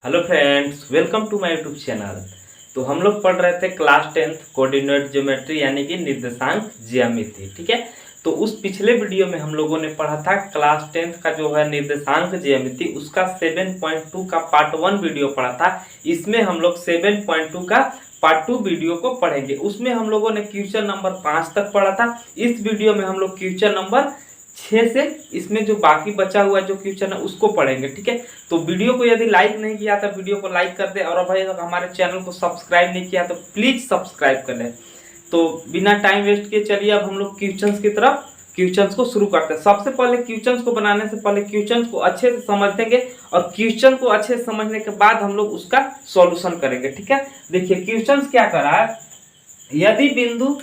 Hello friends, welcome to my YouTube channel. तो हम लोग पढ़ रहे थे क्लास 10th कोऑर्डिनेट ज्योमेट्री यानी कि निर्देशांक ज्यामिति। ठीक है, तो उस पिछले वीडियो में हम लोगों ने पढ़ा था क्लास 10th का जो है निर्देशांक ज्यामिति, उसका 7.2 का पार्ट 1 वीडियो पढ़ा था। इसमें हम लोग 7.2 का पार्ट 2 वीडियो को पढ़ेंगे। उसमें हम लोगों ने क्वेश्चन नंबर 5 तक पढ़ा था। इस वीडियो में हम लोग क्वेश्चन नंबर 6 से इसमें जो बाकी बचा हुआ जो क्वेश्चन है उसको पढ़ेंगे। ठीक है, तो वीडियो को यदि लाइक नहीं किया तो वीडियो को लाइक कर दे, और भाई अगर हमारे चैनल को सब्सक्राइब नहीं किया तो प्लीज सब्सक्राइब कर ले। तो बिना टाइम वेस्ट किए चलिए अब हम लोग क्वेश्चंस की तरफ क्वेश्चंस को शुरू करते हैं। सबसे पहले क्वेश्चंस को बनाने से पहले क्वेश्चंस को अच्छे से समझेंगे, और क्वेश्चन को अच्छे से समझने के बाद हम लोग उसका सॉल्यूशन करेंगे। ठीक है, देखिए क्वेश्चंस क्या कर रहा है। यदि बिंदु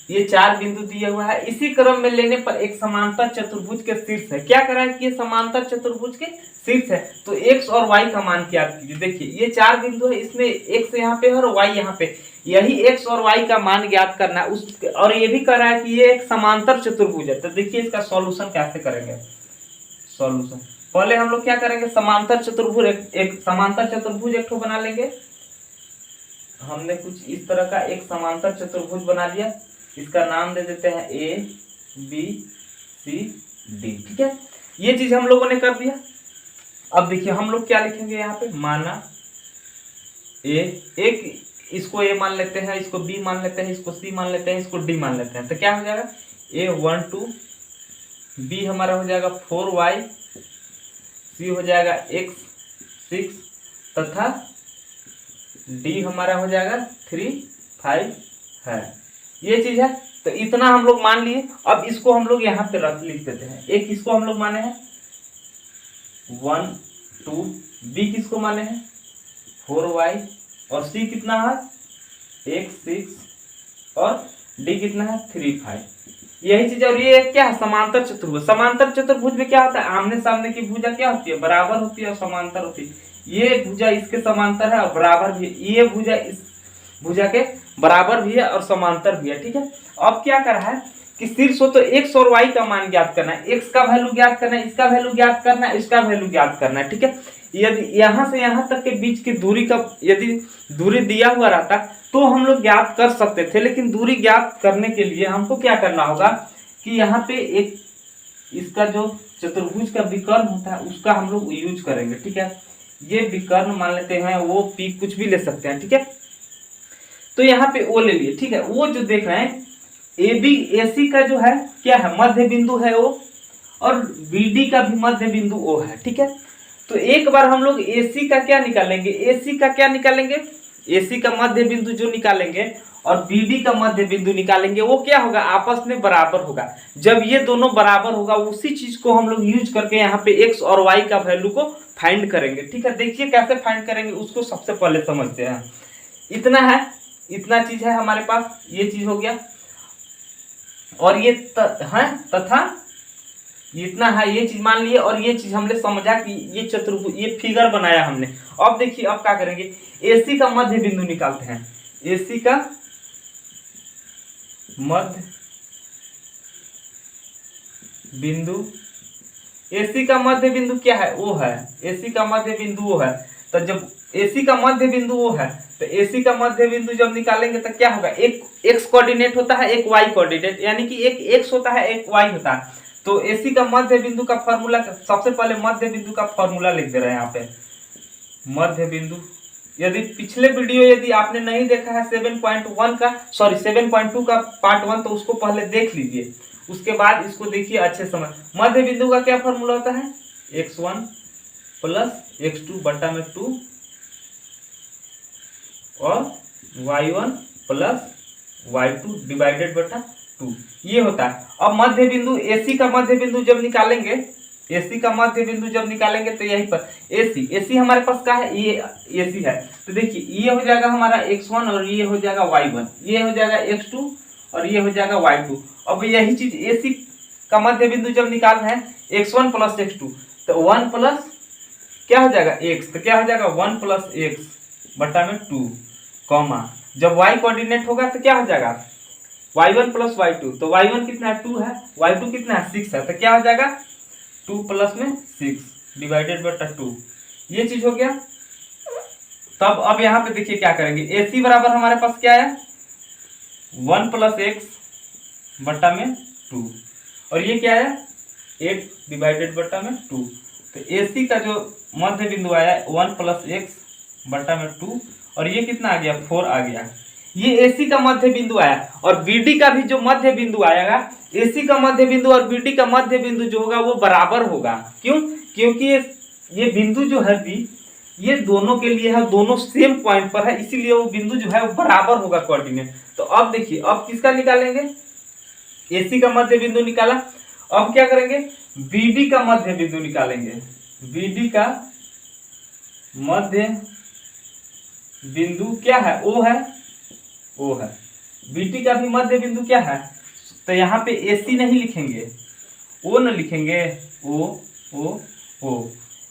ये 4 बिंदु दिया हुआ है, इसी क्रम में लेने पर एक समांतर चतुर्भुज के शीर्ष है। क्या करा है कि ये समांतर चतुर्भुज के शीर्ष है, तो x और y का मान ज्ञात कीजिए। देखिए ये 4 बिंदु है, इसमें x यहाँ पे है और y यहाँ पे, यही x और y का मान ज्ञात करना है उस। और ये भी कह रहा है कि ये एक समांतर चतुर्भुज है। तो देखिए इसका सॉल्यूशन कैसे करेंगे। सॉल्यूशन पहले हम लोग क्या करेंगे, समांतर चतुर्भुज एक समांतर चतुर्भुज एक बना लेंगे। हमने कुछ इस तरह का एक समांतर चतुर्भुज बना लिया, इसका नाम दे देते हैं ए बी सी डी। ठीक है, ये चीज हम लोगों ने कर दिया। अब देखिए हम लोग क्या लिखेंगे यहाँ पे, माना ए, एक इसको ए मान लेते हैं, इसको बी मान लेते हैं, इसको सी मान लेते हैं, इसको डी मान लेते हैं। तो क्या हो जाएगा, ए 1 2, बी हमारा हो जाएगा 4y, सी हो जाएगा x 6, तथा डी हमारा हो जाएगा 3 5 है। ये चीज है, तो इतना हम लोग मान लिए। अब इसको हम लोग यहाँ पे रख लिख देते हैं। एक इसको हम लोग माने हैं 1 2, बी किसको माने हैं 4y, और सी कितना है x 6, और डी कितना है 3 5। यही चीज। और ये क्या है, समांतर चतुर्भुज। समांतर चतुर्भुज में क्या होता है, आमने सामने की भुजा क्या होती है, बराबर होती है और समांतर होती है। ये भुजा इसके समांतर है और बराबर भी है, ये भुजा इस भुजा के बराबर भी है और समांतर भी है। ठीक है, अब क्या कर रहा है कि शीर्ष हो तो x और y का मान ज्ञात करना है, x का वैल्यू ज्ञात करना है, इसका वैल्यू ज्ञात करना है, इसका वैल्यू ज्ञात करना है। ठीक है, यदि यहाँ से यहाँ तक के बीच की दूरी का यदि दूरी दिया हुआ रहता तो हम लोग ज्ञात कर सकते थे, लेकिन दूरी ज्ञात करने के लिए हमको क्या करना होगा कि यहाँ पे एक इसका जो चतुर्भुज का विकर्ण होता है उसका हम लोग यूज करेंगे। ठीक है, ये विकर्ण मान लेते हैं, वो पी कुछ भी ले सकते हैं। ठीक है, तो यहाँ पे ओ ले लिए। ठीक है, वो जो देख रहे हैं ए बी ए सी का जो है क्या है, मध्य बिंदु है ओ, और बी डी का भी मध्य बिंदु ओ है। ठीक है, तो एक बार हम लोग ए सी का क्या निकालेंगे, ए सी का क्या निकालेंगे, ए सी का मध्य बिंदु जो निकालेंगे और बी डी का मध्य बिंदु निकालेंगे, वो क्या होगा, आपस में बराबर होगा। जब ये दोनों बराबर होगा उसी चीज को हम लोग यूज करके यहाँ पे एक्स और वाई का वैल्यू को फाइंड करेंगे। ठीक है, देखिए कैसे फाइंड करेंगे उसको सबसे पहले समझते हैं। इतना है, इतना चीज है हमारे पास, ये चीज हो गया, और ये है तथा इतना है, ये चीज मान लिए। और ये चीज हमने समझा कि ये चतुर्भुज, ये फिगर बनाया हमने। अब देखिए अब क्या करेंगे, एसी का मध्य बिंदु निकालते हैं। एसी का मध्य बिंदु, एसी का मध्य बिंदु क्या है, वो है, एसी का मध्य बिंदु वो है। तो जब एसी का मध्य बिंदु वो है, तो एसी का मध्य बिंदु जब निकालेंगे तो क्या होगा, एक एक्स कोऑर्डिनेट होता है, एक वाई कोऑर्डिनेट, यानी कि एक एक्स होता है, एक वाई होता है। तो एसी का मध्य बिंदु का फॉर्मूला, सबसे पहले मध्य बिंदु का फॉर्मूला लिख दे रहे हैं यहाँ पे। मध्य बिंदु, यदि पिछले वीडियो यदि आपने नहीं देखा है 7.1 का, सॉरी 7.2 का पार्ट 1, तो उसको पहले देख लीजिए, उसके बाद इसको देखिए अच्छे समझ। मध्य बिंदु का क्या फॉर्मूला होता है, x1 प्लस x2 बटा में 2, और y1 प्लस y2 डिवाइडेड बटा 2, ये होता है। अब मध्य बिंदु AC का मध्य बिंदु जब निकालेंगे, AC का मध्य बिंदु जब निकालेंगे तो यहीं पर AC हमारे पास क्या है, ये AC है। तो देखिए ये हो जाएगा हमारा x1 और ये हो जाएगा y1, ये हो जाएगा x2 और ये हो जाएगा y2। अब यही चीज AC का मध्य बिंदु जब निकालना है, x1 प्लस x2, तो 1 प्लस क्या हो जाएगा x, तो क्या हो जाएगा 1 प्लस x बटा में 2, कॉमा जब y कोऑर्डिनेट होगा तो क्या हो जाएगा y1 प्लस y2, तो y1 कितना है 2 है, y2 कितना है 6 है, तो क्या हो जाएगा 2 प्लस में 6 डिवाइडेड बटा 2, ये चीज हो गया। तब अब यहाँ पे देखिए क्या करेंगे, AC बराबर हमारे पास क्या है 1 + x बट्टा में 2, और ये क्या है 8 डिवाइडेड बट्टा में 2। तो AC का जो मध्य बिंदु आया 1 + x बट्टा में 2, और ये कितना आ गया 4 आ गया। ये AC का मध्य बिंदु आया, और BD का भी जो मध्य बिंदु आएगा, AC का मध्य बिंदु और BD का मध्य बिंदु जो होगा वो बराबर होगा। क्यों? क्योंकि ये बिंदु जो है B, ये दोनों के लिए है, दोनों सेम पॉइंट पर है, इसीलिए वो बिंदु जो है वो बराबर होगा कोऑर्डिनेट। तो अब देखिए, अब किसका निकालेंगे, AC का मध्य बिंदु निकाला। अब क्या करेंगे, BD का मध्य बिंदु निकालेंगे। BD का मध्य बिंदु क्या है, O है, O है। BD का भी मध्य बिंदु क्या है, तो यहाँ पे AC नहीं लिखेंगे, O न लिखेंगे, O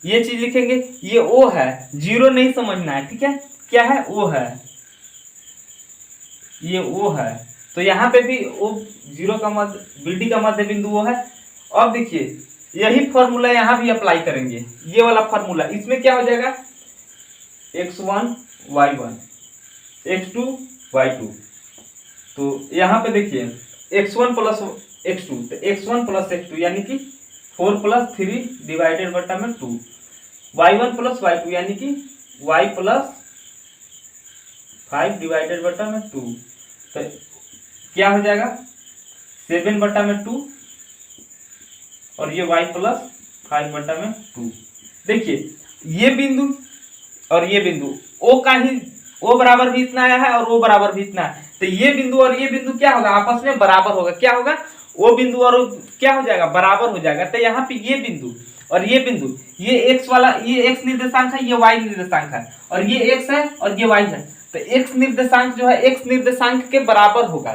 ये चीज लिखेंगे, ये O है, जीरो नहीं समझना है, ठीक है, क्या है O है, ये O है। तो यहाँ पे भी O जीरो का मध्य, BD का मध्य बिंदु O है। अब देखिए यही फॉर्मूला यहाँ भी अप्लाई करेंगे, ये वाला फॉर्मूला, इसमें क्या हो जाएगा x1 y1 x2 y2। तो यहाँ पे देखिए x1 + x2, तो x1 + x2 यानी कि 4 + 3 डिवाइडेड बट्टा में 2, y1 + y2 यानी कि y + 5 डिवाइडेड बट्टा में 2। तो क्या हो जाएगा 7 बट्टा में 2, और ये y + 5 बट्टा में 2। देखिए ये बिंदु और ये बिंदु O का ही, O बराबर भी इतना आया है और O बराबर भी इतना है, तो ये बिंदु और ये बिंदु क्या होगा, आपस में बराबर होगा। क्या होगा, O बिंदु और O क्या हो जाएगा, बराबर हो जाएगा। तो यहाँ पे ये बिंदु और ये बिंदु, ये x वाला, ये x निर्देशांक है, ये y निर्देशांक है, और ये x है और ये y है। तो x निर्देशांक जो है x निर्देशांक के बराबर होगा।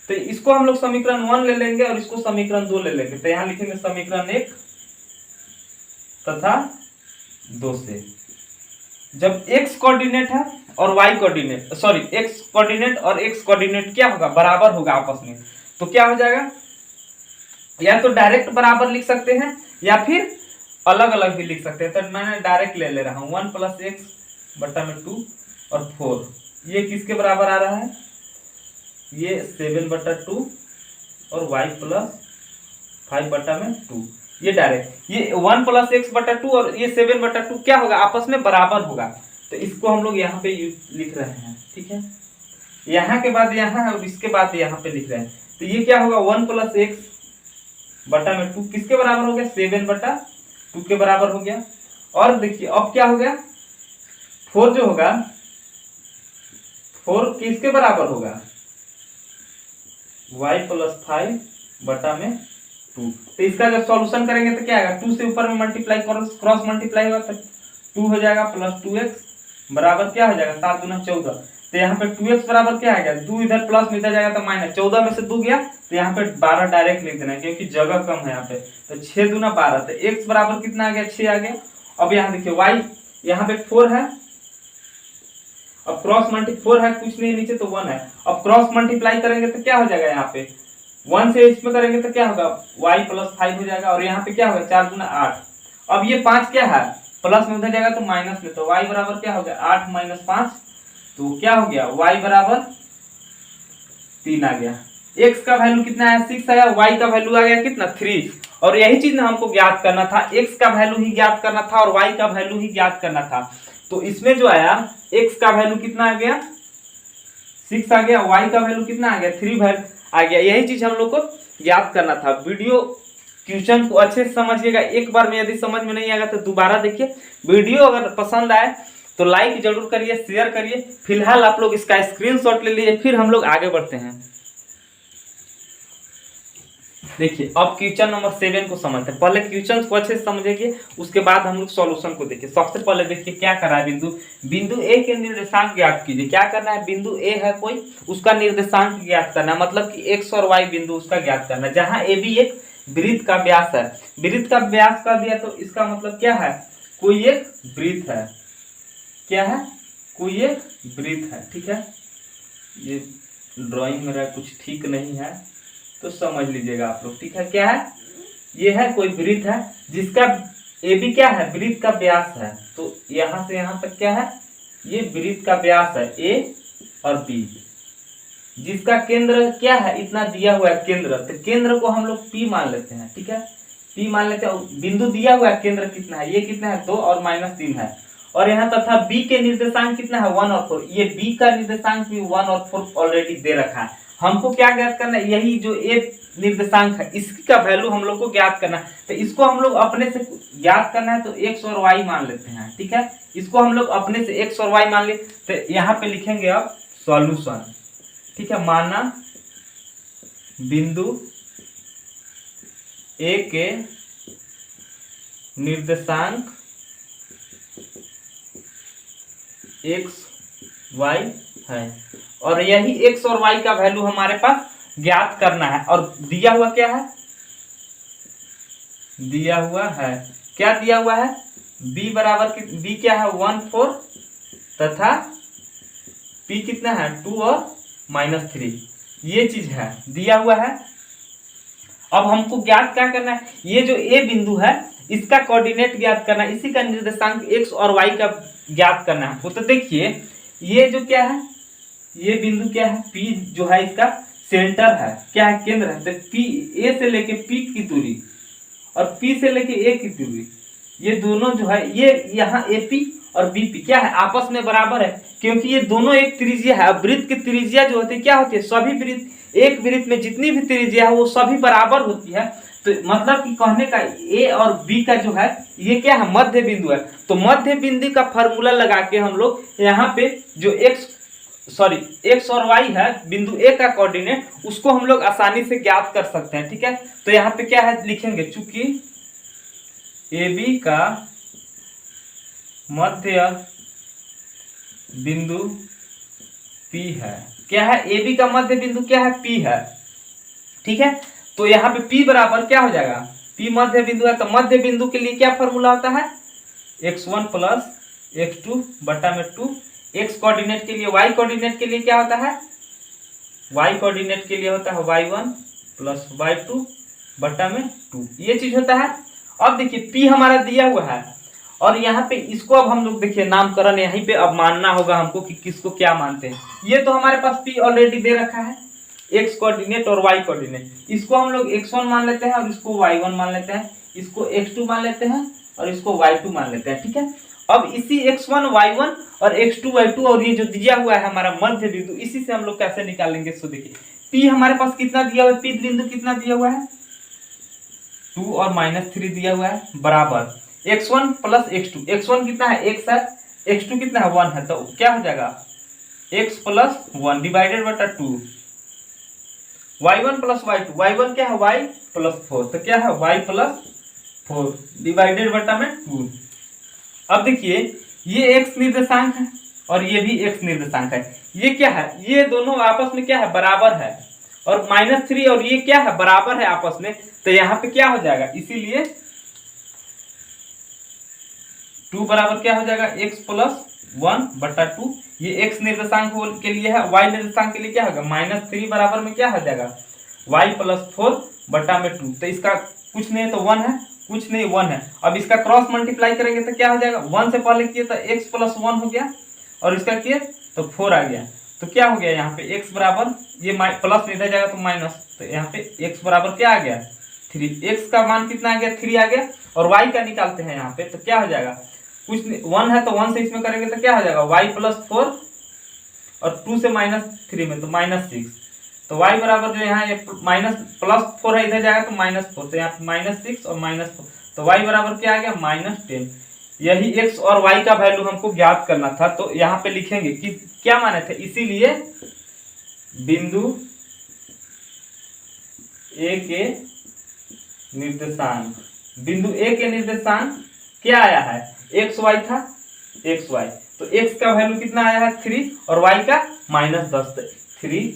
तो इसको हम लोग समीकरण 1 ले लेंगे और इसको समीकरण 2 ले लेंगे। तो यहाँ लिखेंगे समीकरण 1 तथा 2 से, जब x कोऑर्डिनेट है और y coordinate, sorry x coordinate और x कोऑर्डिनेट क्या होगा, बराबर होगा आपस में, तो क्या हो जाएगा, या तो डायरेक्ट बराबर लिख सकते हैं या फिर अलग अलग भी लिख सकते हैं। तो मैंने डायरेक्ट ले रहा हूँ 1 + x बट्टा में 2 और 4, ये किसके बराबर आ रहा है, ये 7 बट्टा 2 और y + 5 बट्टा में 2। ये डायरेक्ट, ये 1 + x बट्टा 2 और ये 7 बट्टा 2 क्या होगा, आपस में बराबर होगा। तो इसको हम लोग यहाँ पे लिख रहे हैं, ठीक है, यहाँ के बाद यहाँ है और इसके बाद यहाँ पे लिख रहे हैं। तो ये क्या होगा 1 + x बट्टा में 2 किसके बराबर हो गया, 7 बट्टा 2 के बराबर हो गया। और देखिए अब क्या हो गया, 4 जो होगा, 4 किसके बराबर होगा, y + 5 बटा में 2। तो इसका जब सॉल्यूशन करेंगे तो क्या आएगा, 2 से ऊपर में मल्टीप्लाई क्रॉस मल्टीप्लाई होगा तो 2 हो जाएगा + 2x बराबर क्या हो जाएगा 7 दूना 14। तो यहाँ पे 2x बराबर क्या आ गया, 2 इधर प्लस में इधर जाएगा तो माइनस, 14 में से 2 गया तो यहाँ पे 12 डायरेक्ट लिख देना है क्योंकि जगह कम है यहाँ पे। तो 6 दूना 12, तो x बराबर कितना आ गया, 6 आ गया। अब यहाँ देखिए y यहाँ पे 4 है, अब क्रॉस मल्टीप्लाई 4 है, कुछ नहीं नीचे तो 1 है। अब क्रॉस मल्टीप्लाई करेंगे तो क्या हो जाएगा, यहाँ पे 1 से इसमें करेंगे तो क्या होगा y + 5 हो जाएगा और यहाँ पे क्या होगा 4 दूना 8। अब ये 5 क्या है, प्लस में उधर जाएगा तो माइनस में, तो y बराबर क्या हो गया 8 - 5, तो क्या हो गया y बराबर 3 आ गया। x का वैल्यू कितना है 6 आया, y का वैल्यू आ गया कितना 3। और यही चीज ना हमको ज्ञात करना था, x का वैल्यू ही ज्ञात करना था और y का वैल्यू ही ज्ञात करना था। तो इसमें जो आया x का वैल्यू कितना आ गया 6 आ गया, y का वैल्यू कितना आ गया 3 वैल्यू आ गया। यही चीज हम लोग को ज्ञात करना था। वीडियो क्वेश्चन को अच्छे से समझिएगा, एक बार में यदि समझ में नहीं आएगा तो दोबारा देखिए। वीडियो अगर पसंद आए तो लाइक जरूर करिए, शेयर करिए। फिलहाल आप लोग इसका स्क्रीनशॉट ले लीजिए, फिर हम लोग आगे बढ़ते हैं। देखिए अब क्वेश्चन नंबर 7 को समझते हैं। पहले क्वेश्चन को अच्छे से समझेंगे, उसके बाद हम लोग सॉल्यूशन को देखिए। सबसे पहले देखिए क्या कर रहा है, बिंदु ए के निर्देशांक ज्ञात कीजिए। क्या करना है, बिंदु ए है कोई, उसका निर्देशांक ज्ञात करना है, मतलब कि एक्स और वाई बिंदु उसका ज्ञात करना है। जहां ए बी एक वृत्त का व्यास है, वृत्त का व्यास कर दिया तो इसका मतलब क्या है, कोई एक वृत्त है। क्या है, कोई एक वृत्त है, ठीक है। ये ड्राइंग मेरा कुछ ठीक नहीं है तो समझ लीजिएगा आप लोग, ठीक है। क्या है, ये है कोई वृत्त है जिसका ए बी क्या है, वृत्त का व्यास है। तो यहाँ से यहाँ तक क्या है, ये वृत्त का व्यास है ए और बी, जिसका केंद्र क्या है, इतना दिया हुआ है केंद्र, तो केंद्र को हम लोग P मान लेते हैं। ठीक है, P मान लेते हैं। बिंदु दिया हुआ है, केंद्र कितना है, ये कितना है 2 और -3 है। और यहाँ तथा B के निर्देशांक कितना है 1 और 4, ये B का निर्देशांक भी 1 और 4 ऑलरेडी दे रखा है। हमको क्या ज्ञात करना है, यही जो A निर्देशांक है इसका वैल्यू हम लोग को ज्ञात करना है। तो इसको हम लोग अपने से ज्ञात करना है, तो x और y मान लेते हैं। ठीक है, इसको हम लोग अपने से x और y मान ले, तो यहाँ पे लिखेंगे अब सॉल्यूशन। ठीक है, माना बिंदु A के निर्देशांक x y है और यही x और y का वैल्यू हमारे पास ज्ञात करना है। और दिया हुआ क्या है, दिया हुआ है, क्या दिया हुआ है, b बराबर b क्या है 1 4 तथा p कितना है 2 और -3, ये चीज है दिया हुआ है। अब हमको ज्ञात क्या करना है, ये जो a बिंदु है इसका कोऑर्डिनेट ज्ञात करना है, इसी का निर्देशांक x और y का ज्ञात करना है। तो देखिए ये जो क्या है, ये बिंदु क्या है P जो है इसका सेंटर है, क्या है केंद्र है। तो P A से लेके P की दूरी और P से लेके A की दूरी, ये दोनों जो है ये यहाँ AP और BP क्या है आपस में बराबर है, क्योंकि ये दोनों एक त्रिज्या है। अब वृत्त की त्रिज्या जो होती है क्या होती है, सभी वृत्त एक वृत्त में जितनी भी त्रिज्या है वो सभी बराबर होती है। तो मतलब कि कहने का A और B का जो है ये क्या है मध्य बिंदु है। तो मध्य बिंदु का फॉर्मूला लगा के हम लोग यहाँ पे जो x और y है बिंदु A का कोऑर्डिनेट उसको हम लोग आसानी से ज्ञात कर सकते हैं। ठीक है, तो यहाँ पे क्या है लिखेंगे, चूंकि AB का मध्य बिंदु P है, क्या है AB का मध्य बिंदु क्या है P है। ठीक है, तो यहाँ पे P बराबर क्या हो जाएगा, P मध्य बिंदु है, तो मध्य बिंदु के लिए क्या फॉर्मूला होता है x1 प्लस x2 बटा में 2, x कोऑर्डिनेट के लिए, y कोऑर्डिनेट के लिए क्या होता है, y कोऑर्डिनेट के लिए होता है y1 प्लस y2 बटा में 2, ये चीज होता है। अब देखिए P हमारा दिया हुआ है और यहाँ पे इसको अब हम लोग देखिए नामकरण यहीं पे अब मानना होगा हमको कि किसको क्या मानते हैं। ये तो हमारे पास P ऑलरेडी दे रखा है, x कोऑर्डिनेट और y कोऑर्डिनेट, इसको हम लोग x1 मान लेते हैं और इसको y1 मान लेते हैं, इसको x2 मान लेते हैं और इसको y2 मान लेते हैं। ठीक है, अब इसी x1 y1 और x2 y2 और ये जो दिया हुआ है हमारा मध्य बिंदु, इसी से हम लोग कैसे निकालेंगे। सो देखिए P हमारे पास कितना दिया हुआ है, P बिंदु कितना दिया हुआ है 2 और -3 दिया हुआ है, बराबर x1 प्लस x2, x1 कितना है x है, x2 कितना है 1 है, तो क्या हो जाएगा x प्लस 1 डिवाइडेड बटा 2, y1 प्लस y2, y1 क्या है y प्लस 4, तो क्या है y प्लस 4 डिवाइडेड बटा में 2। अब देखिए ये x निर्देशांक है और ये भी x निर्देशांक है, ये क्या है, ये दोनों आपस में क्या है बराबर है, और -3 और ये क्या है बराबर है आपस में, तो यहाँ पे क्या हो जाएगा, इसीलिए 2 बराबर क्या हो जाएगा x प्लस 1 बटा 2, ये x निर्देशांक के लिए है, y निर्देशांक के लिए क्या होगा -3 बराबर में क्या हो जाएगा y प्लस 4 बटा में 2, तो इसका कुछ नहीं तो 1 है, कुछ नहीं 1 है। अब इसका क्रॉस मल्टीप्लाई करेंगे तो क्या हो जाएगा, 1 से पहले किए तो x प्लस 1 हो गया और इसका किए तो 4 आ गया, तो क्या हो गया यहाँ पे x बराबर, ये प्लस इधर जाएगा तो माइनस, तो यहाँ पे x बराबर क्या आ गया 3, x का मान कितना आ गया 3 आ गया, और y का निकालते हैं यहाँ पे तो क्या हो जाएगा, कुछ 1 है तो 1 से इसमें करेंगे तो क्या हो जाएगा y प्लस 4 और 2 से -3 में तो -6, तो y बराबर जो यहाँ ये +4 है इधर जाएगा तो -4, तो यहाँ -6 और -4, तो y बराबर क्या आ गया -10। यही x और y का वैल्यू हमको ज्ञात करना था, तो यहाँ पे लिखेंगे कि क्या माने थे, इसीलिए बिंदु A के निर्देशांक, बिंदु A के निर्देशांक क्या आया है x y था, x y, तो x का वैल्यू कितना आया है 3 और y का -10, 3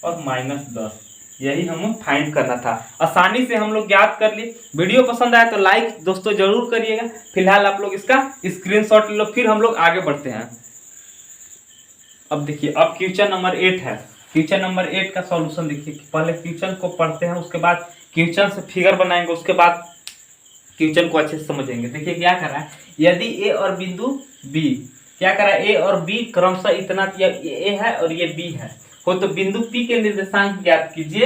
और -10, यही हमें फाइंड करना था। आसानी से हम लोग ज्ञात कर लिए। वीडियो पसंद आया तो लाइक दोस्तों जरूर करिएगा। फिलहाल आप लोग इसका स्क्रीनशॉट ले लो, फिर हम लोग आगे बढ़ते हैं। अब देखिए अब क्वेश्चन नंबर 8 है। क्वेश्चन नंबर 8 का सॉल्यूशन देखिए, पहले क्वेश्चन को पढ़ते हैं, उसके बाद क्वेश्चन से फिगर बनाएंगे, उसके बाद क्वेश्चन को अच्छे से समझेंगे। देखिए क्या कर रहा है, यदि ए और बिंदु बी क्या करा, ए और बी क्रमशः इतना दिया, ये ए है और ये बी है हो, तो बिंदु पी के निर्देशांक ज्ञात कीजिए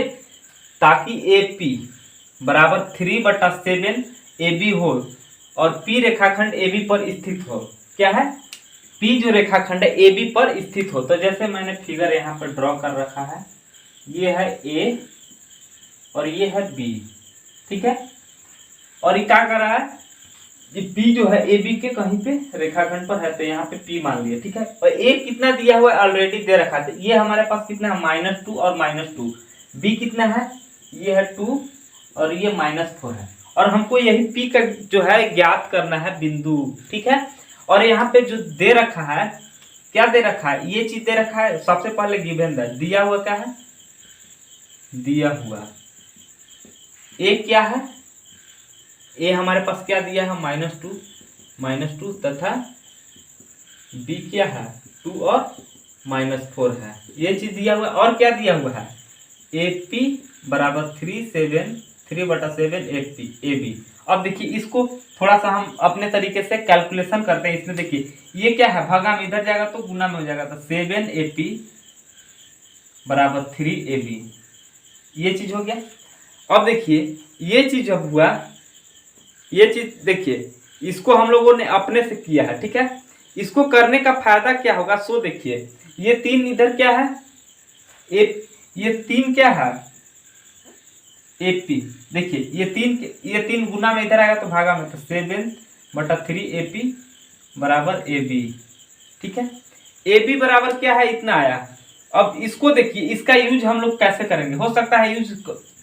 ताकि ए पी बराबर 3/7 ए बी हो और पी रेखाखंड ए बी पर स्थित हो। क्या है, पी जो रेखाखंड है ए बी पर स्थित हो। तो जैसे मैंने फिगर यहाँ पर ड्रॉ कर रखा है, ये है ए और ये है बी, ठीक है। और ये क्या कर रहा है, ये P जो है ए बी के कहीं पे रेखाखंड पर है, तो यहाँ पे P मान लिया, ठीक है। और A कितना दिया हुआ है ऑलरेडी दे रखा है, ये हमारे पास कितना है -2 और -2। B कितना है, ये है 2 और ये -4 है। और हमको यही P का जो है ज्ञात करना है बिंदु, ठीक है। और यहाँ पे जो दे रखा है, क्या दे रखा है, ये चीज दे रखा है। सबसे पहले गिवन दिया हुआ क्या है, दिया हुआ A क्या है, ए हमारे पास क्या दिया है -2 तथा बी क्या है 2 और -4 है, ये चीज दिया हुआ है। और क्या दिया हुआ है, ए पी बराबर 3/7 ए बी। अब देखिए इसको थोड़ा सा हम अपने तरीके से कैलकुलेशन करते हैं। इसमें देखिए ये क्या है, भागा में इधर जाएगा तो गुना में हो जाएगा, तो 7 ए पी बराबर 3 ए बी, ये चीज हो गया। अब देखिए ये चीज जब हुआ, ये चीज देखिए इसको हम लोगों ने अपने से किया है, ठीक है। इसको करने का फायदा क्या होगा, सो देखिए ये 3 इधर क्या है, ये 3 क्या है ए पी, देखिए ये 3 गुना में इधर आएगा तो भागा में, तो 7/3 ए पी बराबर ए बी, ठीक है। ए बी बराबर क्या है, इतना आया। अब इसको देखिए, इसका यूज हम लोग कैसे करेंगे, हो सकता है यूज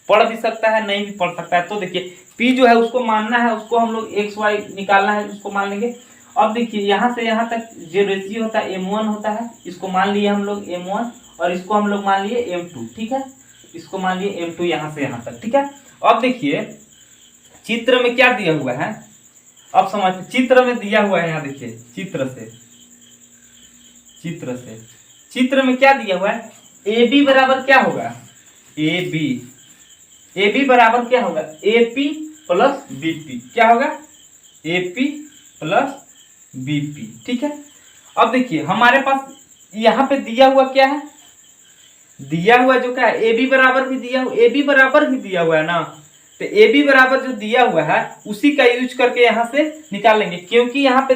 पढ़ भी सकता है, नहीं भी पढ़ सकता है। तो देखिए P जो है उसको मानना है, उसको हम लोग XY निकालना है, उसको मान लेंगे। अब देखिए यहाँ से यहाँ तक जो रेशियो होता है M1 होता है, इसको मान लिए हम लोग M1 और इसको हम लोग मान लिए M2, ठीक है। इसको मान लिए M2 यहाँ से यहाँ तक, ठीक है। अब देखिए चित्र में क्या दिया हुआ है, अब समझ, चित्र में दिया हुआ है, यहाँ देखिए चित्र में क्या दिया हुआ है, AB बराबर क्या होगा, AB बराबर क्या होगा, AP प्लस BP, क्या होगा AP प्लस BP, ठीक है। अब देखिए हमारे पास यहाँ पे दिया हुआ क्या है, दिया हुआ जो क्या है AB बराबर भी दिया हुआ, AB बराबर भी दिया हुआ है ना, तो AB बराबर जो दिया हुआ है उसी का यूज करके यहाँ से निकाल लेंगे। क्योंकि यहाँ पे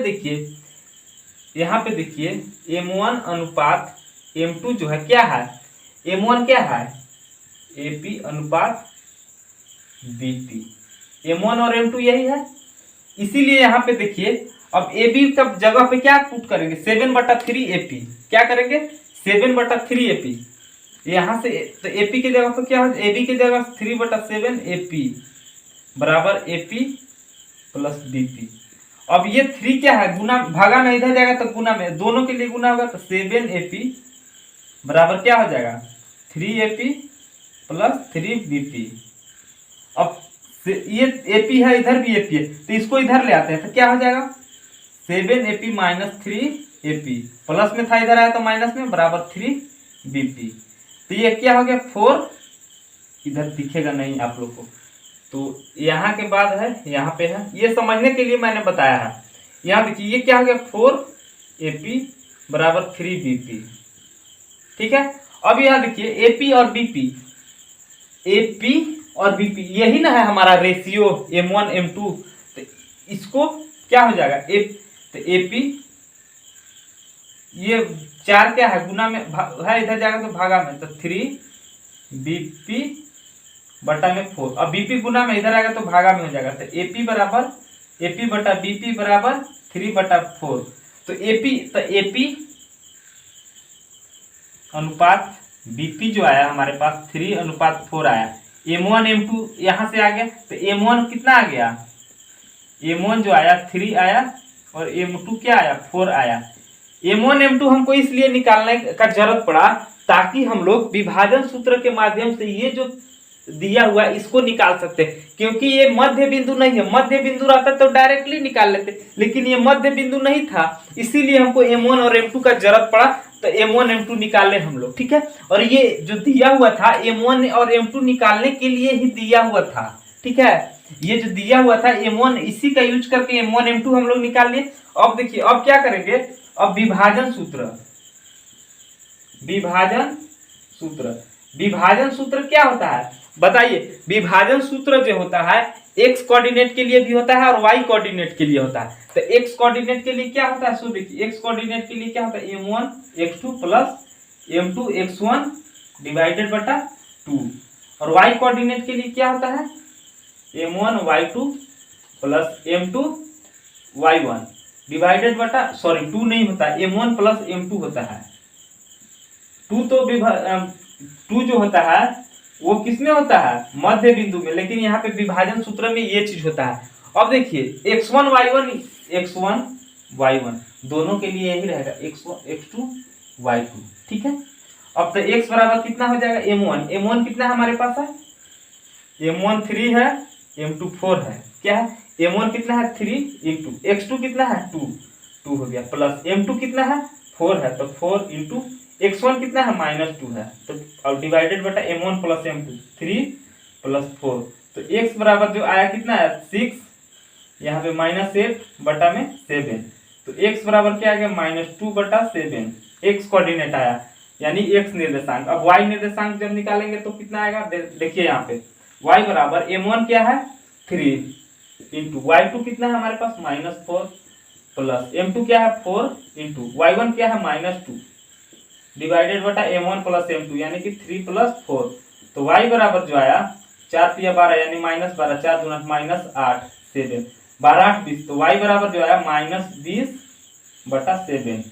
देखिए M1 अनुपात M2 जो है क्या है, M1 क्या है AP अनुपात BP, M1 और M2 यही है। इसीलिए यहाँ पे देखिए अब AB का जगह पे क्या पुट करेंगे, 7/3 AP, क्या करेंगे 7/3 AP, यहाँ से तो AP की जगह पे क्या हो, AB की जगह 3/7 AP बराबर AP प्लस BP। अब ये 3 क्या है, गुना भागा में इधर जाएगा तो गुना में, दोनों के लिए गुना होगा, तो 7 AP बराबर क्या हो जाएगा 3 AP प्लस 3 BP। अब ये AP है, इधर भी AP है, तो इसको इधर ले आते हैं, तो क्या हो जाएगा 7 AP माइनस 3 AP, प्लस में था इधर आया तो माइनस में, बराबर 3 BP। तो ये क्या हो गया 4, इधर दिखेगा नहीं आप लोग को, तो यहाँ के बाद है यहाँ पे है, ये समझने के लिए मैंने बताया है। यहाँ देखिए ये क्या हो गया 4 AP बराबर 3 BP, ठीक है। अब यहाँ देखिए AP और BP यही ना है हमारा रेशियो M1 M2, तो इसको क्या हो जाएगा तो AP ये 4 क्या है गुना में है, इधर जाएगा तो भागा में, तो 3 BP बटा में 4, अब BP गुना में इधर आएगा तो भागा में हो जाएगा, तो AP बटा BP बराबर 3/4। तो AP अनुपात BP जो आया हमारे पास 3/4 आया। M1 M2 यहाँ से आ गया, तो M1 कितना आ गया, M1 जो आया 3 आया और M2 क्या आया 4 आया। M1 M2 हमको इसलिए निकालने का जरूरत पड़ा ताकि हम लोग विभाजन सूत्र के माध्यम से ये जो दिया हुआ इसको निकाल सकते हैं, क्योंकि ये मध्य बिंदु नहीं है। मध्य बिंदु रहता तो डायरेक्टली निकाल लेते, लेकिन ये मध्य बिंदु नहीं था, इसीलिए हमको M1 और M2 का जरूरत पड़ा, तो M1 M2 निकाले हम लोग, ठीक है। और ये जो दिया हुआ था M1 और M2 निकालने के लिए ही दिया हुआ था, ठीक है। ये जो दिया हुआ था M1, इसी का यूज करके M1 M2 हम लोग निकाल लिए। अब देखिए अब क्या करेंगे, अब विभाजन सूत्र, विभाजन सूत्र, विभाजन सूत्र क्या होता है बताइए। विभाजन सूत्र जो होता है एक्स कोऑर्डिनेट के लिए भी होता है और वाई कोऑर्डिनेट के लिए होता है। तो एक्स कोऑर्डिनेट के लिए क्या होता है, सो देखिए एक्स कोऑर्डिनेट के लिए क्या होता है, m1 x2 plus m2 x1 divided बटा 2। और वाई कोऑर्डिनेट के लिए क्या होता है, m1 y2 plus m2 y1 divided बटा, सॉरी 2 नहीं होता है, m1 प्लस m2 होता है। 2 तो 2 जो होता है वो किसमें होता है, मध्य बिंदु में, लेकिन यहाँ पे विभाजन सूत्र में ये चीज होता है। अब देखिए x1 y1 दोनों के लिए यही रहेगा, x2 y2, ठीक है। अब तो x बराबर कितना हो जाएगा, m1 कितना है हमारे पास है, m1 3 है, m2 4 है, क्या है, m1 कितना है 3 इंटू x2 कितना है 2 हो गया, प्लस m2 कितना है 4 है, तो 4 इंटू x1 कितना है -2 है, तो अब डिवाइडेड बटा m1 प्लस m2 3 प्लस 4, तो x बराबर जो आया कितना है 6, यहाँ पे -8 बटा में 7, तो x बराबर क्या आ गया -2 बटा 7, x कोऑर्डिनेट आया यानी x निर्देशांक। अब y निर्देशांक जब निकालेंगे तो कितना आएगा, देखिए यहाँ पे y बराबर m1 क्या है 3 इंटू y2 कितना है हमारे पास -4 प्लस m2 क्या है 4 इंटू y1 क्या है -2 डिवाइडेड बटा m1 प्लस m2 यानी कि 3 प्लस 4, तो y बराबर जो आया 4 तिया 12 यानी -12, 4 दूना -8 7 12 8 20, तो y बराबर जो आया -20 बटा 7।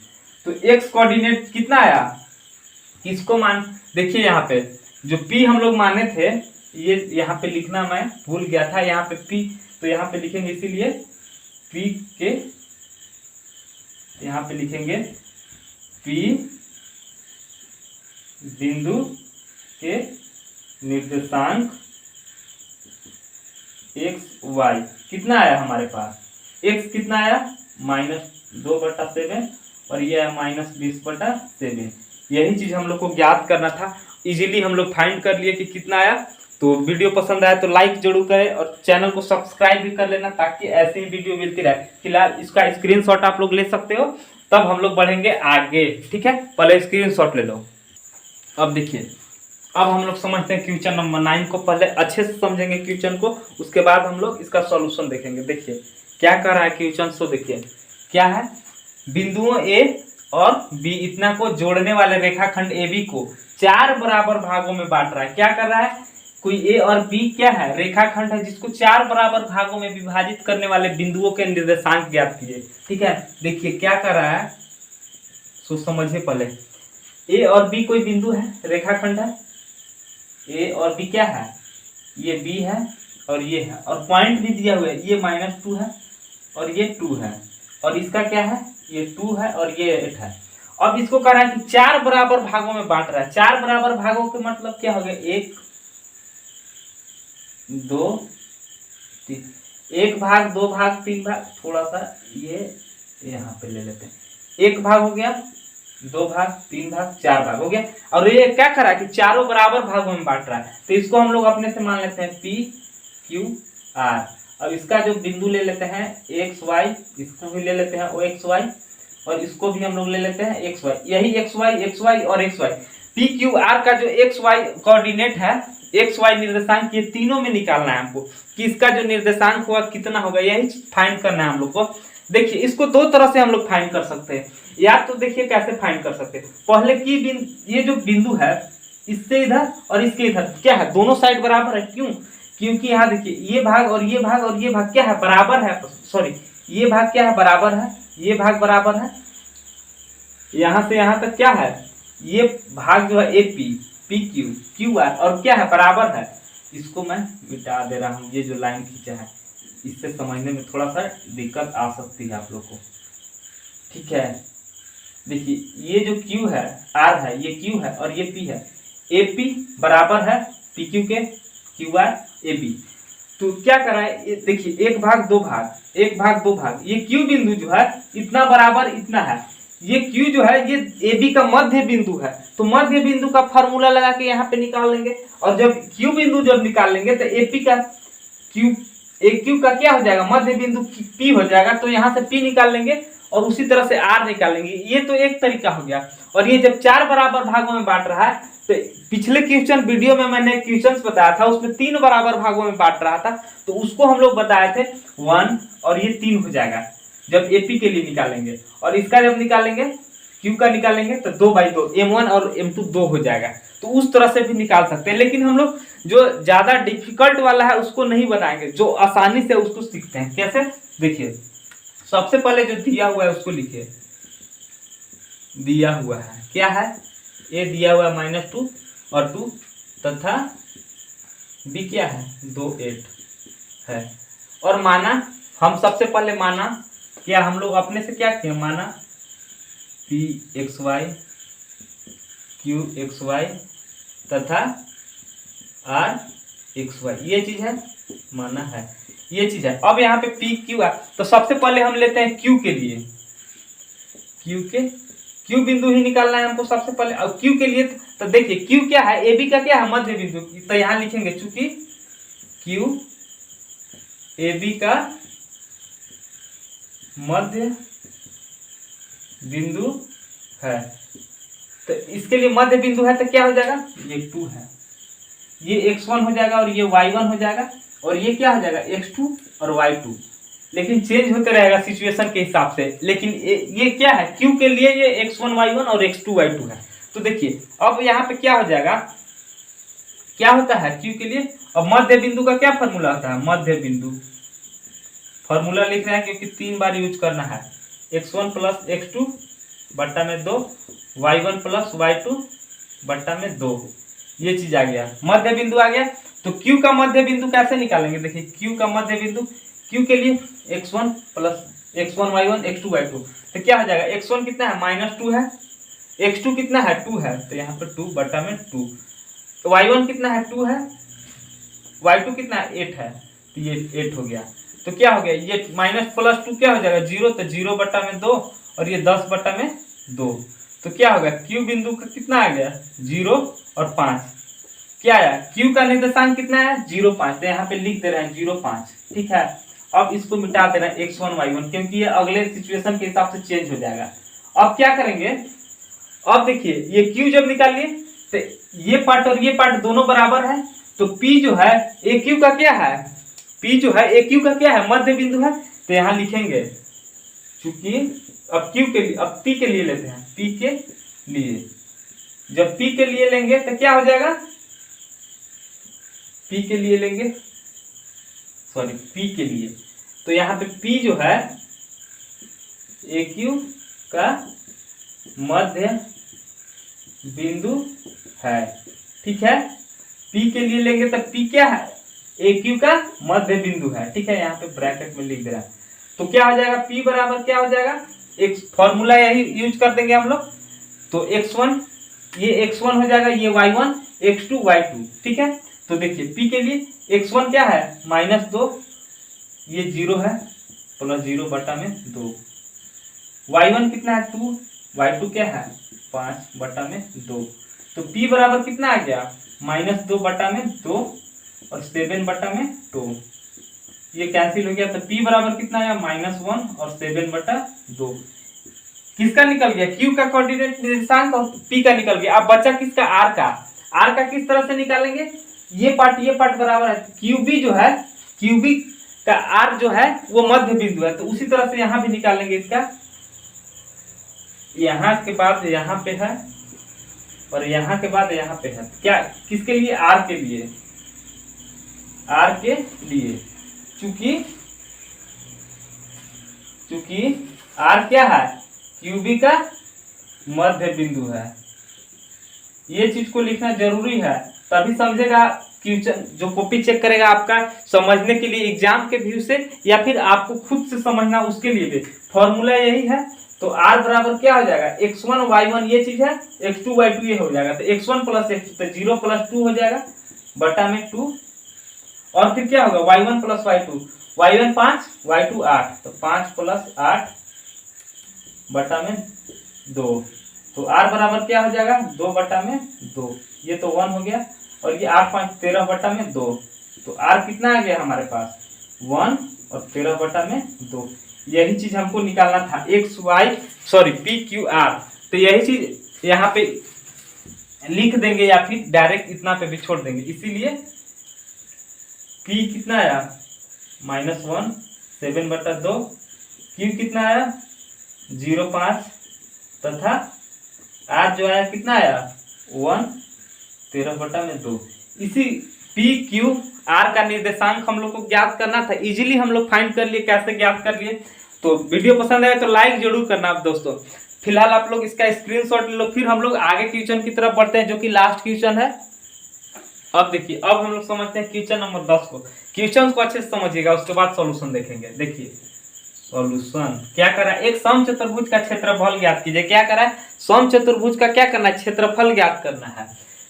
तो x कोऑर्डिनेट कितना आया, किसको मान, देखिए यहाँ पे जो p हम लोग माने थे, ये यहाँ पे लिखना मैं भूल गया था, यहाँ पे p, तो यहाँ पे लिखेंगे इसीलिए p के, यहाँ पे लिखेंगे p बिंदु के निर्देशांक x y कितना आया हमारे पास, x कितना आया -2 बटा 7 और ये है -20 बटा 7। यही चीज हम लोग को ज्ञात करना था, इजीली हम लोग फाइंड कर लिए कि कितना आया। तो वीडियो पसंद आया तो लाइक जरूर करें और चैनल को सब्सक्राइब भी कर लेना ताकि ऐसी वीडियो मिलती रहे। फिलहाल इसका स्क्रीनशॉट आप लोग ले सकते हो, तब हम लोग बढ़ेंगे आगे, ठीक है। पहले स्क्रीनशॉट ले लो। अब देखिए, अब हम लोग समझते हैं क्वेश्चन नंबर 9 को, पहले अच्छे से समझेंगे क्वेश्चन को, उसके बाद हम लोग इसका सॉल्यूशन देखेंगे। देखिए क्या कर रहा है क्वेश्चन, सो देखिए क्या है, बिंदुओं ए और बी इतना को जोड़ने वाले रेखाखंड ए बी को 4 बराबर भागों में बांट रहा है। क्या कर रहा है, कोई ए और बी क्या है, रेखाखंड है जिसको 4 बराबर भागों में विभाजित करने वाले बिंदुओं के निर्देशांक ज्ञात कीजिए, ठीक है। देखिए क्या कर रहा है, सो समझिए पहले, ए और बी कोई बिंदु है, रेखाखंड है, ए और बी क्या है, ये बी है और ये है, और पॉइंट भी दिया हुआ है, ये -2 है और ये 2 है, और इसका क्या है, ये 2 है और ये 8 है। अब इसको कह रहा है कि 4 बराबर भागों में बांट रहा है। 4 बराबर भागों के मतलब क्या हो गया, 1 2 3, 1 भाग 2 भाग 3 भाग, थोड़ा सा ये यहाँ पे ले लेते हैं, 1 भाग हो गया, 2 भाग 3 भाग 4 भाग हो गया, और ये क्या कर रहा है कि चारों बराबर भागों में बांट रहा है। तो इसको हम लोग अपने से मान लेते हैं P Q R। अब इसका जो बिंदु ले लेते हैं x y, इसको भी ले लेते हैं o x y, और इसको भी हम लोग ले लेते हैं x y, यही x y और x y। P Q R का जो x y कोऑर्डिनेट है, x y निर्देशांक, ये तीनों में निकालना है हमको कि इसका जो निर्देशांक होगा कितना होगा, यही फाइंड करना है हम लोग को। देखिए इसको दो तरह से हम लोग फाइंड कर सकते हैं, या तो देखिए कैसे फाइंड कर सकते हैं, पहले की ये जो बिंदु है इससे इधर और इसके इधर क्या है, दोनों साइड बराबर है। क्यों, क्योंकि यहाँ देखिए ये भाग और ये भाग और ये भाग क्या है, बराबर है, सॉरी ये भाग क्या है, बराबर है, ये भाग बराबर है, यहाँ से यहाँ तक क्या है, ये भाग जो है AP PQ QR और क्या है, बराबर है। इसको मैं मिटा दे रहा हूँ, ये जो लाइन खींचा है इससे समझने में थोड़ा सा दिक्कत आ सकती है आप लोग को, ठीक है। देखिए ये जो Q है, R है, ये Q है और ये P है, AP बराबर है PQ के, QR AB। तो क्या कर रहा है, देखिए 1 भाग 2 भाग, 1 भाग 2 भाग, ये Q बिंदु जो है इतना बराबर इतना है, ये Q जो है ये AB का मध्य बिंदु है, तो मध्य बिंदु का फार्मूला लगा के यहाँ पे निकाल लेंगे, और जब Q बिंदु जब निकाल लेंगे तो AP का AQ का क्या हो जाएगा, मध्य बिंदु P हो जाएगा, तो यहाँ से P निकाल लेंगे और उसी तरह से आर निकालेंगे। ये तो एक तरीका हो गया। और ये जब 4 बराबर भागों में बांट रहा है, तो पिछले क्वेश्चन वीडियो में मैंने क्वेश्चन बताया था, उसमें 3 बराबर भागों में बांट रहा था, तो उसको हम लोग बताए थे 1 और ये 3 हो जाएगा जब एपी के लिए निकालेंगे। और इसका जब निकालेंगे क्यू का निकालेंगे तो 2/2 m1 और m2 2 हो जाएगा। तो उस तरह से भी निकाल सकते हैं, लेकिन हम लोग जो ज्यादा डिफिकल्ट वाला है उसको नहीं बनाएंगे, जो आसानी से उसको सीखते हैं। कैसे, देखिए सबसे पहले जो दिया हुआ है उसको लिखिए। दिया हुआ है क्या है, ए दिया हुआ है -2 और 2 तथा बी क्या है 2 8 है। और माना, हम सबसे पहले माना क्या, हम लोग अपने से क्या किया, माना Pxy Qxy तथा Rxy, ये चीज है, माना है, ये चीज है। अब यहाँ पे पी क्यू है, तो सबसे पहले हम लेते हैं क्यू के लिए, क्यू बिंदु ही निकालना है हमको सबसे पहले। और क्यू के लिए तो देखिए क्यू क्या है, ए बी का क्या है मध्य बिंदु, तो यहाँ लिखेंगे चूंकि क्यू ए बी का मध्य बिंदु है, तो इसके लिए मध्य बिंदु है तो क्या हो जाएगा, ये 2 है, ये x1 हो जाएगा और ये y1 हो जाएगा, और ये क्या हो जाएगा x2 और y2। लेकिन चेंज होते रहेगा सिचुएशन के हिसाब से। लेकिन ये क्या है, q के लिए ये x1 y1 और x2 y2 है। तो देखिए अब यहाँ पे क्या हो जाएगा, क्या होता है q के लिए, अब मध्य बिंदु का क्या फॉर्मूला होता है, मध्य बिंदु फॉर्मूला लिख रहे हैं क्योंकि 3 बार यूज करना है, x1 प्लस x2 बट्टा में 2, y1 प्लस y2 बट्टा में 2, ये चीज आ गया, मध्य बिंदु आ गया। तो q का मध्य बिंदु कैसे निकालेंगे, देखिए q का मध्य बिंदु, q के लिए x1 plus x1 y1 x2 y2, तो क्या हो जाएगा, x1 कितना है -2 है, x2 कितना है 2 है, तो यहाँ पर 2 बट्टा में 2, तो y1 कितना है 2 है, y2 कितना है 8 है, तो ये 8 हो गया। तो क्या हो गया, ये -+2 क्या हो जाएगा 0, तो 0 बट्टा में 2 और ये 10 बट्टा में 2, तो क्या होगा क्यू बिंदु का कितना आ गया 0 और 5, क्या आया क्यू का निर्देशांक कितना है 0 5, तो यहाँ पे लिख दे रहे हैं 0 5, ठीक है। अब इसको मिटा देना x1 y1, क्योंकि ये अगले सिचुएशन के हिसाब से चेंज हो जाएगा। अब क्या करेंगे, अब देखिए ये q जब निकाल लिए तो ये पार्ट और ये पार्ट दोनों बराबर है, तो p जो है ए क्यू का क्या है, p जो है ए क्यू का क्या है मध्य बिंदु है, तो यहाँ लिखेंगे चूंकि अब q के लिए, अब p के लिए लेते हैं, p के लिए, जब p के लिए लेंगे तो क्या हो जाएगा, p के लिए लेंगे, सॉरी p के लिए, तो यहाँ पे p जो है ए क्यू का मध्य बिंदु है, ठीक है। p के लिए लेंगे तो p क्या है ए क्यू का मध्य बिंदु है, ठीक है, यहाँ पे ब्रैकेट में लिख दे रहा है। तो क्या हो जाएगा p बराबर क्या हो जाएगा, एक फॉर्मूला यही यूज कर देंगे हम लोग, तो x1 ये x1 हो जाएगा, ये y1 x2 y2, ठीक है। तो देखिए p के लिए x1 क्या है -2, ये 0 है, प्लस 0 बटा में 2, y1 कितना है 2, y2 क्या है 5 बटा में 2, तो p बराबर कितना आ गया -2 बटा में 2 और 7 बटा में 2, ये कैंसिल हो गया, तो p बराबर कितना आया -1 और 7 बटा 2, किसका निकल गया q का कोऑर्डिनेट निर्देशांक और p का निकल गया। अब बचा किसका r का किस तरह से निकालेंगे, ये पार्ट बराबर है, qb जो है qb का r जो है वो मध्य बिंदु है, तो उसी तरह से यहाँ भी निकालेंगे इसका, यहाँ के बाद यहाँ पे है और यहाँ के बाद यहाँ पे है, क्या किसके लिए r के लिए, चूंकि r क्या है QB का मध्य बिंदु है, ये चीज को लिखना जरूरी है, तभी समझेगा क्वेश्चन, जो कॉपी चेक करेगा आपका समझने के लिए एग्जाम के व्यू से या फिर आपको खुद से समझना उसके लिए भी फॉर्मूला यही है। तो r बराबर क्या हो जाएगा x1 y1 ये चीज है, x2 y2 ये हो जाएगा, तो x1 प्लस x2 तो 0 प्लस 2 हो जाएगा बटा में 2, और फिर क्या होगा y1 प्लस y1 5 y2 8, तो 5 प्लस 8 बटा में 2, तो r बराबर क्या हो जाएगा 2 बटा में 2, ये तो 1 हो गया, और ये 8 5 13 बटा में 2, तो r कितना आ गया हमारे पास 1 और 13 बटा में 2, यही चीज हमको निकालना था, पी क्यू आर। तो यही चीज यहाँ पे लिख देंगे या फिर डायरेक्ट इतना पे भी छोड़ देंगे। इसीलिए पी कितना आया -1 7/2, क्यू कितना आया 0.5 तथा आर जो आया कितना आया 1 13/2। इसी पी क्यू आर का निर्देशांक हम लोग को ज्ञात करना था। इजीली हम लोग फाइंड कर लिए। कैसे ज्ञात कर लिए? तो वीडियो पसंद आए तो लाइक जरूर करना आप दोस्तों। फिलहाल आप लोग इसका स्क्रीनशॉट ले लो, फिर हम लोग आगे क्वेश्चन की तरफ बढ़ते हैं जो कि लास्ट क्वेश्चन है। अब देखिए, अब हम लोग समझते हैं क्वेश्चन नंबर 10 को। क्वेश्चन को अच्छे से समझिएगा, उसके बाद सॉल्यूशन देखेंगे। देखिए सॉल्यूशन क्या करा, एक समचतुर्भुज का क्षेत्रफल ज्ञात कीजिए। क्या करा है? समचतुर्भुज का क्या करना है? क्षेत्रफल ज्ञात करना है।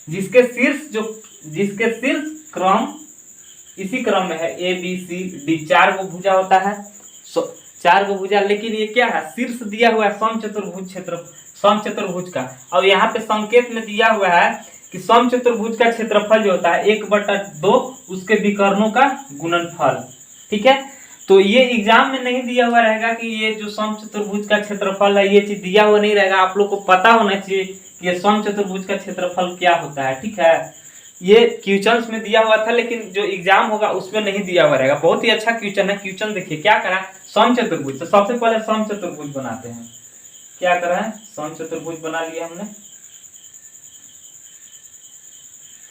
जिसके शीर्ष क्रम इसी क्रम में है ए बी सी डी, 4 गो भुजा होता है, 4 गो भुजा। लेकिन ये क्या है? शीर्ष दिया हुआ है समचतुर्भुज का। और यहाँ पे संकेत में दिया हुआ है कि समचतुर्भुज का क्षेत्रफल जो होता है 1/2 उसके विकर्णों का गुणनफल। ठीक है, तो ये एग्जाम में नहीं दिया हुआ रहेगा कि ये जो समचतुर्भुज का क्षेत्रफल है, ये चीज दिया हुआ नहीं रहेगा। आप लोग को पता होना चाहिए कि ये समचतुर्भुज का क्षेत्रफल क्या होता है। ठीक है, ये क्वेश्चंस में दिया हुआ था, लेकिन जो एग्जाम होगा उसमें नहीं दिया हुआ रहेगा। बहुत ही अच्छा क्वेश्चन है। क्वेश्चन देखिए क्या करा, समचतुर्भुज। तो सबसे पहले समचतुर्भुज बनाते हैं। क्या करा है? समचतुर्भुज बना लिया हमने,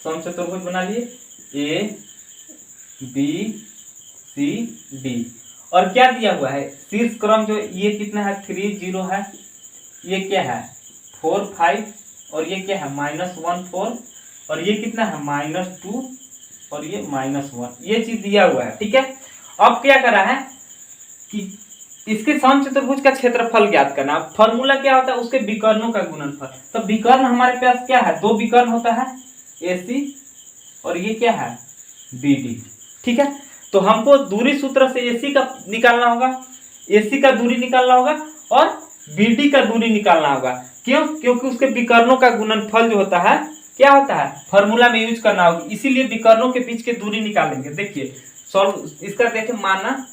समचतुर्भुज बना लिए ए बी सी डी। और क्या दिया हुआ है? शीर्ष क्रम जो ये कितना है 3 0 है, ये क्या है 4 5, और ये क्या है -1 4, और ये कितना है -2, और ये -1। ये चीज दिया हुआ है। ठीक है, अब क्या करा है कि इसके समचतुर्भुज का क्षेत्रफल ज्ञात करना। फॉर्मूला क्या होता है? उसके विकर्णों का गुणनफल। तो विकर्ण हमारे पास क्या है? 2 विकर्ण होता है, AC और ये क्या है BD। ठीक है, तो हमको दूरी सूत्र से AC का निकालना होगा, AC का दूरी निकालना होगा और BD का दूरी निकालना होगा। क्यों? क्योंकि उसके विकर्णों का गुणनफल जो होता है क्या होता है? फॉर्मूला में यूज करना होगा। इसीलिए विकर्णों के बीच की दूरी निकालेंगे। देखिए सॉल्व इसका देखें, माना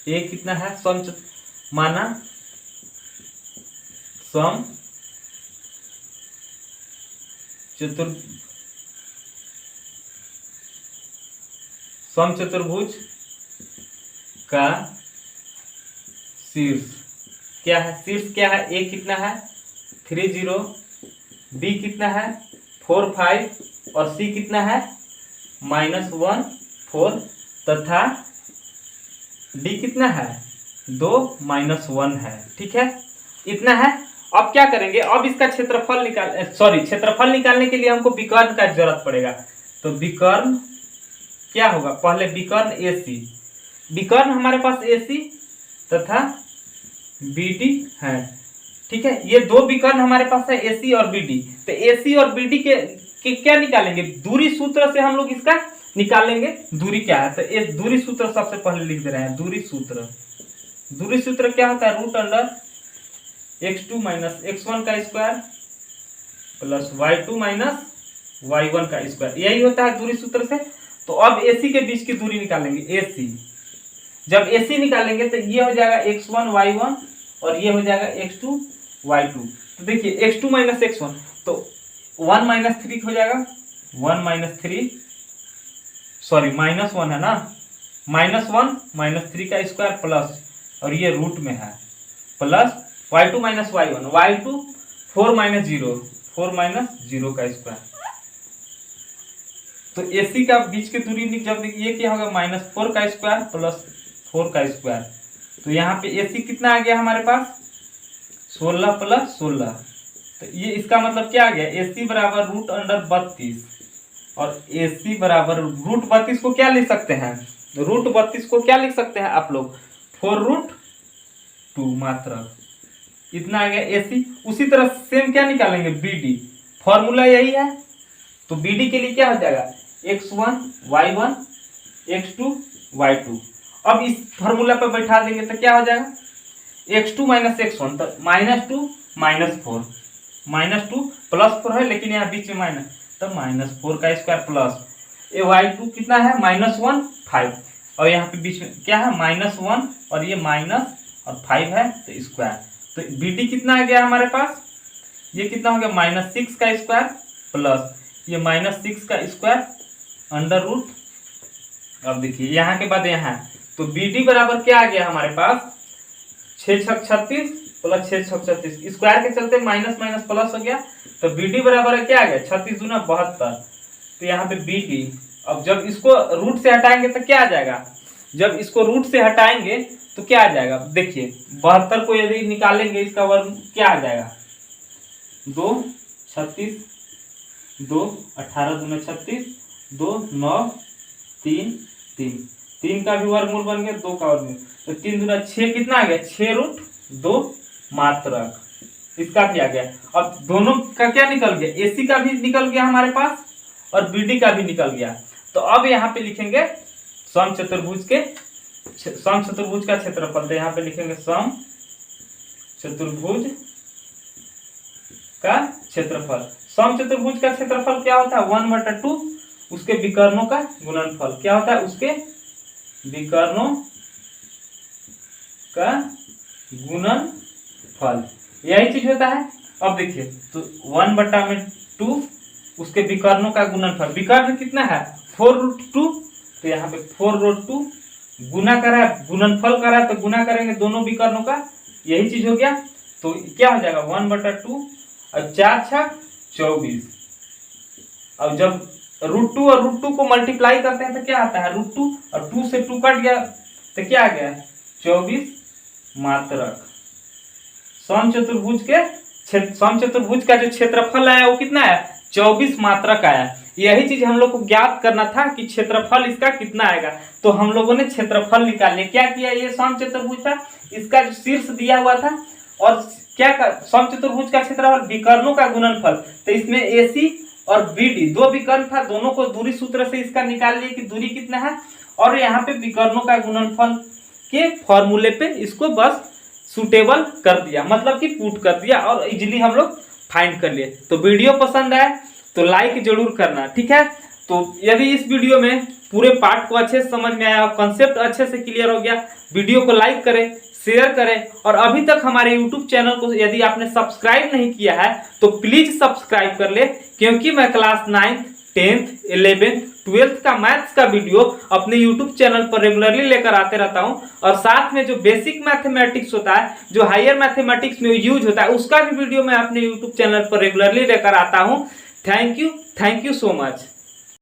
ए कितना है माना समचतुर्भुज का शीर्ष क्या है? शीर्ष क्या है? ए कितना है 3 0, बी कितना है 4 5 और सी कितना है -1 4 तथा डी कितना है 2 -1 है। ठीक है, इतना है। अब क्या करेंगे? अब इसका क्षेत्रफल निकालने के लिए हमको विकर्ण का जरूरत पड़ेगा। तो विकर्ण क्या होगा? पहले विकर्ण AC, विकर्ण हमारे पास AC तथा BD है। ठीक है, ये 2 विकर्ण हमारे पास है AC और BD। तो AC और BD के क्या निकालेंगे? दूरी सूत्र से हम लोग इसका निकालेंगे। दूरी क्या है? तो इस दूरी सूत्र सबसे पहले लिख दे रहे हैं। दूरी सूत्र क्या होता है? √x2 - x1 का स्क्वायर प्लस y2 - y1 का स्क्वायर, यही होता है दूरी सूत्र से। तो अब AC के बीच की दूरी निकालेंगे। AC जब AC निकालेंगे तो ये हो जाएगा x1 y1 और ये हो जाएगा x2 y2। तो देखिए x2 - x1 तो 1 - 3 हो जाएगा, 1 - 3 सॉरी -1 है ना, -1 - 3 का स्क्वायर प्लस, और ये रूट में है प्लस y2 - y1, y2 4 - 0 का स्क्वायर। तो AC का बीच की दूरी जब ये क्या होगा -4 का स्क्वायर प्लस 4 का स्क्वायर। तो यहाँ पे AC कितना आ गया हमारे पास 16 + 16। तो ये इसका मतलब क्या आ गया? AC बराबर √32 और AC बराबर √32 को क्या लिख सकते हैं? √32 को क्या लिख सकते हैं आप लोग? 4√2 मात्र। इतना आ गया AC। उसी तरह सेम क्या निकालेंगे? BD, फॉर्मूला यही है। तो BD के लिए क्या हो जाएगा? x1 y1 x2 y2। अब इस फॉर्मूला पर बैठा देंगे तो क्या हो जाएगा? x2 - x1 तो -2 -4 +4 है, लेकिन यहाँ बीच में माइनस, तो -4 का स्क्वायर प्लस ये y2 कितना है -1 5। और यहाँ पे बीच में क्या है -1 और ये माइनस और 5 है तो स्क्वायर। तो बी डी कितना आ गया हमारे पास, ये कितना हो गया -6 का स्क्वायर प्लस ये -6 का स्क्वायर अंडर रूट। अब देखिए यहाँ के बाद यहाँ तो बी डी बराबर क्या आ गया हमारे पास 6 छक 36 प्लस 6 छक 36 स्क्वायर के चलते माइनस माइनस प्लस हो गया। तो बी डी बराबर है क्या आ गया 36 दूना 72। तो यहाँ पे बी डी अब जब इसको रूट से हटाएंगे तो क्या आ जाएगा, जब इसको रूट से हटाएंगे तो क्या आ जाएगा, देखिए 72 को यदि निकालेंगे इसका वर्ग क्या आ जाएगा 2 36 2 18 दूना 36 2 9 3 3 3 का भी वर्गमूल बन गया 2 का वर्गमूल तो 3 दूना 6 कितना आ गया 6 रूट 2 मात्रक, इसका भी आ गया। अब दोनों का क्या निकल गया एसी का भी निकल गया हमारे पास और बीडी का भी निकल गया। तो अब यहाँ पे लिखेंगे समचतुर्भुज का क्षेत्रफल। तो यहाँ पे लिखेंगे समचतुर्भुज का क्षेत्रफल। समचतुर्भुज का क्षेत्रफल क्या होता है 1/2 उसके विकर्णों का गुणनफल। क्या होता है उसके विकर्णों का गुणनफल, यही चीज होता है। अब देखिए तो 1/2 उसके विकर्णों का गुणनफल, विकर्ण कितना है 4√2 तो यहाँ पे 4√2 गुना करा गुणनफल करा तो गुना करेंगे दोनों विकर्णों का, यही चीज हो गया। तो क्या हो जाएगा 1/2 और 4 छक 24। अब जब √2 और √2 को मल्टीप्लाई करते हैं तो क्या आता है √2 और 2 से 2 कट गया तो क्या आ गया 24 मात्रक। समचतुर्भुज का जो क्षेत्रफल आया वो कितना है 24 मात्रक आया। यही चीज हम लोग को ज्ञात करना था कि क्षेत्रफल इसका कितना आएगा। तो हम लोगों ने क्षेत्रफल निकाल लिया। क्या किया, ये समचतुर्भुज था, इसका जो शीर्ष दिया हुआ था और क्या समचतुर्भुज का क्षेत्रफल विकर्णों का गुणनफल। तो इसमें एसी और बीडी दो विकर्ण था, दोनों को दूरी सूत्र से इसका निकाल लिए कि दूरी कितना है और यहाँ पे विकर्णों का गुणनफल के फॉर्मूले पे इसको बस सुटेबल कर दिया, मतलब कि पुट कर दिया और इजीली हम लोग फाइंड कर लिए। तो वीडियो पसंद आए तो लाइक जरूर करना, ठीक है। तो यदि इस वीडियो में पूरे पार्ट को अच्छे से समझ में आया और कंसेप्ट अच्छे से क्लियर हो गया, वीडियो को लाइक करें, शेयर करें और अभी तक हमारे यूट्यूब चैनल को यदि आपने सब्सक्राइब नहीं किया है तो प्लीज सब्सक्राइब कर ले, क्योंकि मैं class 9th 10th 11th 12th का मैथ्स का वीडियो अपने यूट्यूब चैनल पर रेगुलरली लेकर आते रहता हूं और साथ में जो बेसिक मैथमेटिक्स होता है, जो हायर मैथमेटिक्स में यूज होता है, उसका भी वीडियो मैं अपने यूट्यूब चैनल पर रेगुलरली लेकर आता हूं। Thank you so much.